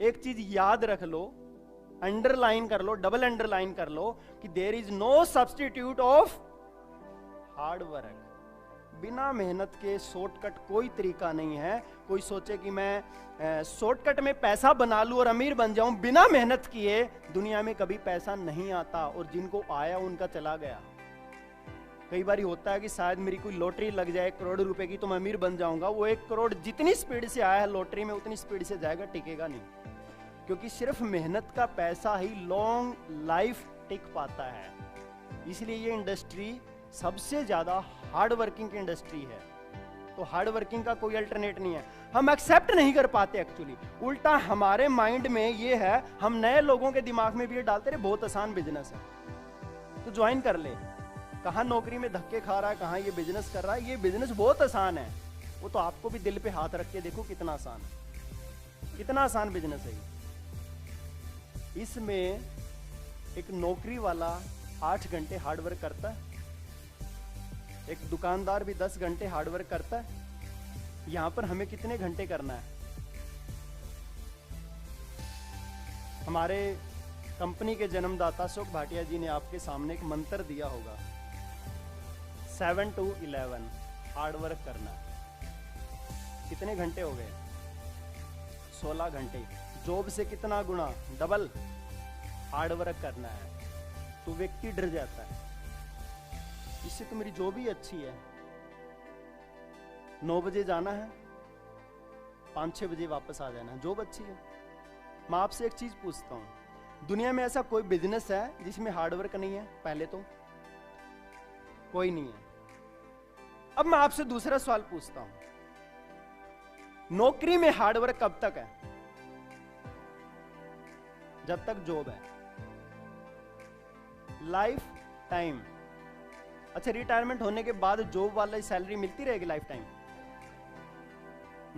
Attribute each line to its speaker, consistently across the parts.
Speaker 1: एक चीज याद रख लो, अंडरलाइन कर लो, डबल अंडरलाइन कर लो कि there is no substitute of hard work. बिना मेहनत के शॉर्टकट कोई तरीका नहीं है। कोई सोचे कि मैं शॉर्टकट में पैसा बना लूं और अमीर बन जाऊं, बिना मेहनत किए दुनिया में कभी पैसा नहीं आता, और जिनको आया उनका चला गया। कई बार होता है कि शायद मेरी कोई लॉटरी लग जाए 1 करोड़ रुपए की तो मैं अमीर बन जाऊंगा। वो 1 करोड़ जितनी स्पीड से आया है लॉटरी में उतनी स्पीड से जाएगा, टिकेगा नहीं। क्योंकि सिर्फ मेहनत का पैसा ही लॉन्ग लाइफ टिक पाता है। इसलिए ये इंडस्ट्री सबसे ज्यादा हार्ड वर्किंग की इंडस्ट्री है। तो हार्ड वर्किंग का कोई अल्टरनेट नहीं है। हम एक्सेप्ट नहीं कर पाते एक्चुअली। उल्टा हमारे माइंड में ये है, हम नए लोगों के दिमाग में भी ये डालते रहे बहुत आसान बिजनेस है तो ज्वाइन कर ले। कहां नौकरी में धक्के खा रहा है, कहां ये बिजनेस कर रहा है। ये बिजनेस बहुत आसान है। वो तो आपको भी दिल पे हाथ रख के देखो कितना आसान है, कितना आसान बिजनेस है। इसमें एक नौकरी वाला 8 घंटे हार्डवर्क करता है, एक दुकानदार भी 10 घंटे हार्डवर्क करता है। यहां पर हमें कितने घंटे करना है? हमारे कंपनी के जन्मदाता अशोक भाटिया जी ने आपके सामने एक मंत्र दिया होगा, 7 to 11 हार्डवर्क करना है। कितने घंटे हो गए? 16 घंटे। जॉब से कितना गुना डबल हार्डवर्क करना है। तो व्यक्ति डर जाता है, इससे तो मेरी जॉब ही अच्छी है। 9 बजे जाना है, 5-6 बजे वापस आ जाना है, जॉब अच्छी है। मैं आपसे एक चीज पूछता हूं, दुनिया में ऐसा कोई बिजनेस है जिसमें हार्डवर्क नहीं है? पहले तो कोई नहीं है। अब मैं आपसे दूसरा सवाल पूछता हूं, नौकरी में हार्डवर्क कब तक है? जब तक जॉब है, लाइफ टाइम। अच्छा, रिटायरमेंट होने के बाद जॉब वाला सैलरी मिलती रहेगी लाइफ टाइम?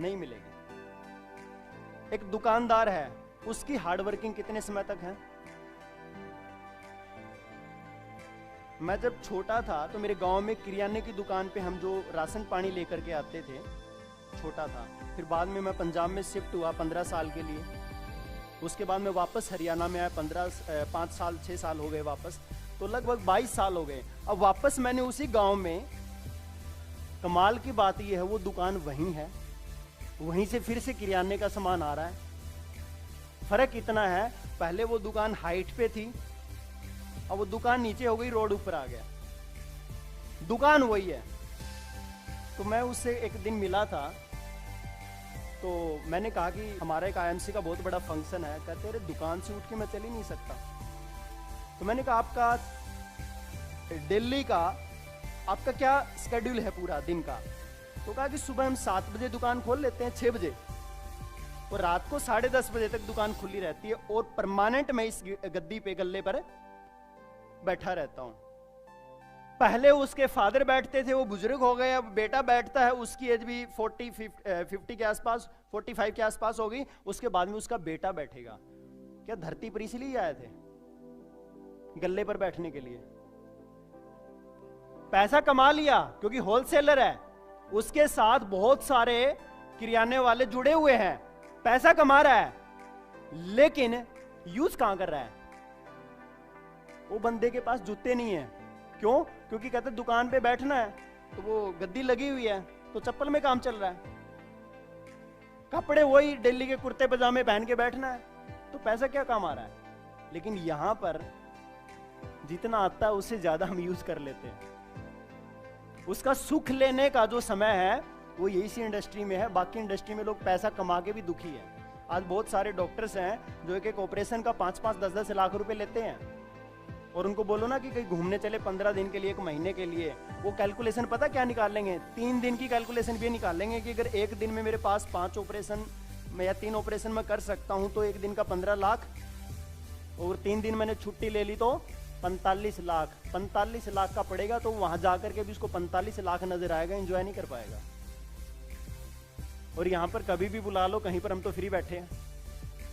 Speaker 1: नहीं मिलेगी। एक दुकानदार है, उसकी हार्डवर्किंग कितने समय तक है? मैं जब छोटा था तो मेरे गांव में किराने की दुकान पे हम जो राशन पानी लेकर के आते थे, छोटा था। फिर बाद में मैं पंजाब में शिफ्ट हुआ 15 साल के लिए। उसके बाद मैं वापस हरियाणा में आया, 5 साल 6 साल हो गए वापस, तो लगभग 22 साल हो गए। अब वापस मैंने उसी गांव में, कमाल की बात यह है वो दुकान वहीं है, वहीं से फिर से किराने का सामान आ रहा है। फर्क इतना है, पहले वो दुकान हाइट पे थी, अब वो दुकान नीचे हो गई, रोड ऊपर आ गया। दुकान वही है। तो मैं उससे एक दिन मिला था, तो मैंने कहा कि हमारा एक आईएमसी का बहुत बड़ा फंक्शन है। कहते अरे दुकान से उठ के मैं चल ही नहीं सकता। तो मैंने कहा आपका दिल्ली का आपका क्या स्केड्यूल है पूरा दिन का? तो कहा कि सुबह हम 7 बजे दुकान खोल लेते हैं, 6 बजे, और रात को 10:30 बजे तक दुकान खुली रहती है, और परमानेंट मैं इस गद्दी पे, गल्ले पर बैठा रहता हूं। पहले उसके फादर बैठते थे, वो बुजुर्ग हो गए, अब बेटा बैठता है, उसकी एज भी 50 के आसपास, 45 के आसपास होगी। उसके बाद में उसका बेटा बैठेगा। क्या धरती पर इसलिए आए थे? गल्ले पर बैठने के लिए। पैसा कमा लिया क्योंकि होलसेलर है, उसके साथ बहुत सारे किराने वाले जुड़े हुए हैं, पैसा कमा रहा है, लेकिन यूज कहां कर रहा है? वो बंदे के पास जूते नहीं है। क्यों? क्योंकि कहते दुकान पे बैठना है तो वो गद्दी लगी हुई है, तो चप्पल में काम चल रहा है, कपड़े वही दिल्ली के कुर्ते पजामे पहन के बैठना है, तो पैसा क्या कमा रहा है? लेकिन यहां पर जितना आता है उससे ज्यादा हम यूज कर लेते हैं। उसका सुख लेने का जो समय है वो यही सी इंडस्ट्री में है। बाकी इंडस्ट्री में लोग पैसा कमा के भी दुखी है। आज बहुत सारे डॉक्टर्स हैं जो एक ऑपरेशन का 5-5, 10-10 लाख रुपए लेते हैं, और उनको बोलो ना कि कहीं घूमने चले 15 दिन के लिए, 1 महीने के लिए, वो कैलकुलेशन पता क्या निकाल लेंगे? 3 दिन की कैलकुलेशन भी निकाल लेंगे कि अगर एक दिन में मेरे पास 5 ऑपरेशन या 3 ऑपरेशन मैं कर सकता हूं तो एक दिन का 15 लाख, और 3 दिन मैंने छुट्टी ले ली तो 45 लाख। 45 लाख का पड़ेगा, तो वहां जाकर के भी उसको 45 लाख नजर आएगा, एंजॉय नहीं कर पाएगा। और यहाँ पर कभी भी बुला लो कहीं पर, हम तो फ्री बैठे हैं।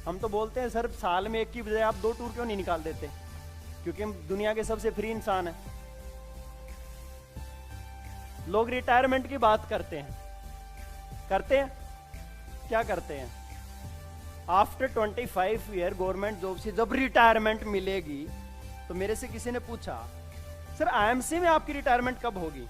Speaker 1: हम तो बोलते हैं सर साल में एक की बजाय आप 2 टूर क्यों नहीं निकाल देते? क्योंकि हम दुनिया के सबसे फ्री इंसान हैं। लोग रिटायरमेंट की बात करते हैं, क्या करते हैं? आफ्टर 25 ईयर गवर्नमेंट जॉब से जब रिटायरमेंट मिलेगी, तो मेरे से किसी ने पूछा सर आईएमसी में आपकी रिटायरमेंट कब होगी?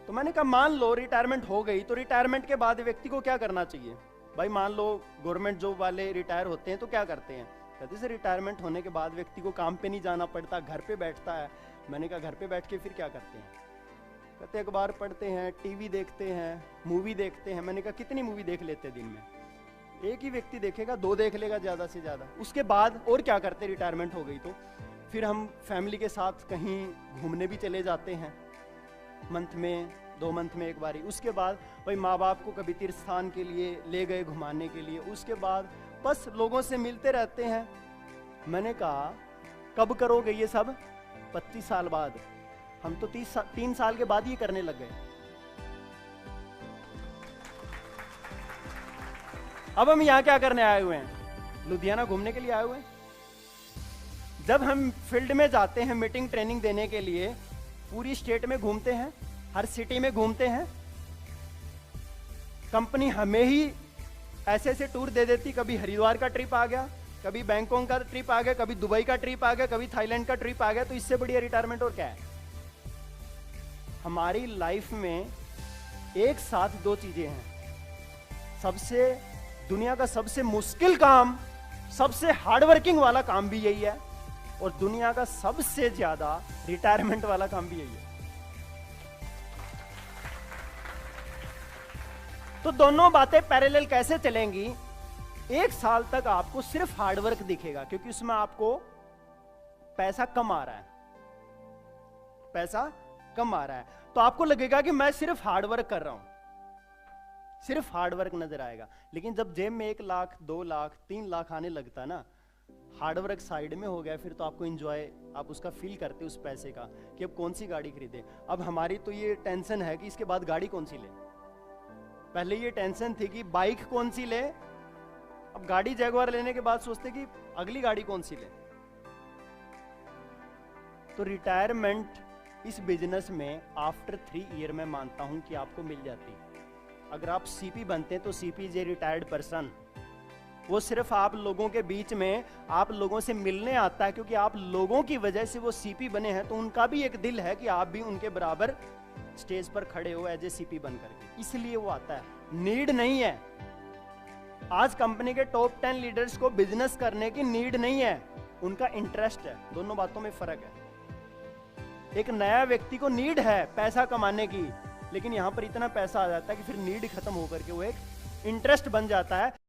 Speaker 1: तो मैंने कहा मान लो रिटायरमेंट हो गई, तो रिटायरमेंट के बाद व्यक्ति को क्या करना चाहिए? भाई मान लो गवर्नमेंट जॉब वाले रिटायर होते हैं तो क्या करते हैं? कहते सर रिटायरमेंट होने के बाद व्यक्ति को काम पे नहीं जाना पड़ता, घर पे बैठता है। मैंने कहा घर पे बैठ के फिर क्या करते हैं? कहते अखबार पढ़ते हैं, टीवी देखते हैं, मूवी देखते हैं। मैंने कहा कितनी मूवी देख लेते हैं दिन में? एक ही व्यक्ति देखेगा, 2 देख लेगा ज्यादा से ज्यादा। उसके बाद और क्या करते रिटायरमेंट हो गई तो? फिर हम फैमिली के साथ कहीं घूमने भी चले जाते हैं, मंथ में 2 मंथ में एक बारी। उसके बाद भाई माँ बाप को कभी तीर्थ स्थान के लिए ले गए घुमाने के लिए। उसके बाद बस लोगों से मिलते रहते हैं। मैंने कहा कब करोगे ये सब? 25 साल बाद। हम तो 3 साल के बाद ये करने लग गए। अब हम यहाँ क्या करने आए हुए हैं? लुधियाना घूमने के लिए आए हुए हैं। जब हम फील्ड में जाते हैं मीटिंग ट्रेनिंग देने के लिए, पूरी स्टेट में घूमते हैं, हर सिटी में घूमते हैं। कंपनी हमें ही ऐसे ऐसे टूर दे देती, कभी हरिद्वार का ट्रिप आ गया, कभी बैंकॉक का ट्रिप आ गया, कभी दुबई का ट्रिप आ गया, कभी थाईलैंड का ट्रिप आ गया। तो इससे बढ़िया रिटायरमेंट और क्या है? हमारी लाइफ में एक साथ 2 चीजें हैं। सबसे दुनिया का सबसे मुश्किल काम, सबसे हार्डवर्किंग वाला काम भी यही है, और दुनिया का सबसे ज्यादा रिटायरमेंट वाला काम भी यही है। तो दोनों बातें पैरेलल कैसे चलेंगी? 1 साल तक आपको सिर्फ हार्डवर्क दिखेगा, क्योंकि उसमें आपको पैसा कम आ रहा है, पैसा कम आ रहा है। तो आपको लगेगा कि मैं सिर्फ हार्डवर्क कर रहा हूं, सिर्फ हार्डवर्क नजर आएगा। लेकिन जब जेब में 1 लाख, 2 लाख, 3 लाख आने लगता ना, हार्डवर्क साइड में हो गया, फिर तो आपको एंजॉय, आप उसका फील करते उस पैसे का कि अब कौन सी गाड़ी खरीदे। अब हमारी तो ये टेंशन है कि इसके बाद गाड़ी कौन सी ले। पहले ये टेंशन थी कि बाइक कौन सी ले, अब गाड़ी जैगुआर लेने के बाद सोचते कि अगली गाड़ी कौन सी ले। तो रिटायरमेंट इस बिजनेस में आफ्टर 3 ईयर में मानता हूं कि आपको मिल जाती है। अगर आप सीपी बनते हैं तो CP is a retired person. वो सिर्फ आप लोगों के बीच में आप लोगों से मिलने आता है, क्योंकि आप लोगों की वजह से वो सीपी बने हैं। तो उनका भी एक दिल है कि आप भी उनके बराबर स्टेज पर खड़े हो एज ए सीपी बनकर के, इसलिए वो आता है। नीड नहीं है। आज कंपनी के टॉप 10 लीडर्स को बिजनेस करने की नीड नहीं है, उनका इंटरेस्ट है। दोनों बातों में फर्क है। एक नया व्यक्ति को नीड है पैसा कमाने की, लेकिन यहां पर इतना पैसा आ जाता है कि फिर नीड खत्म होकर के वो एक इंटरेस्ट बन जाता है।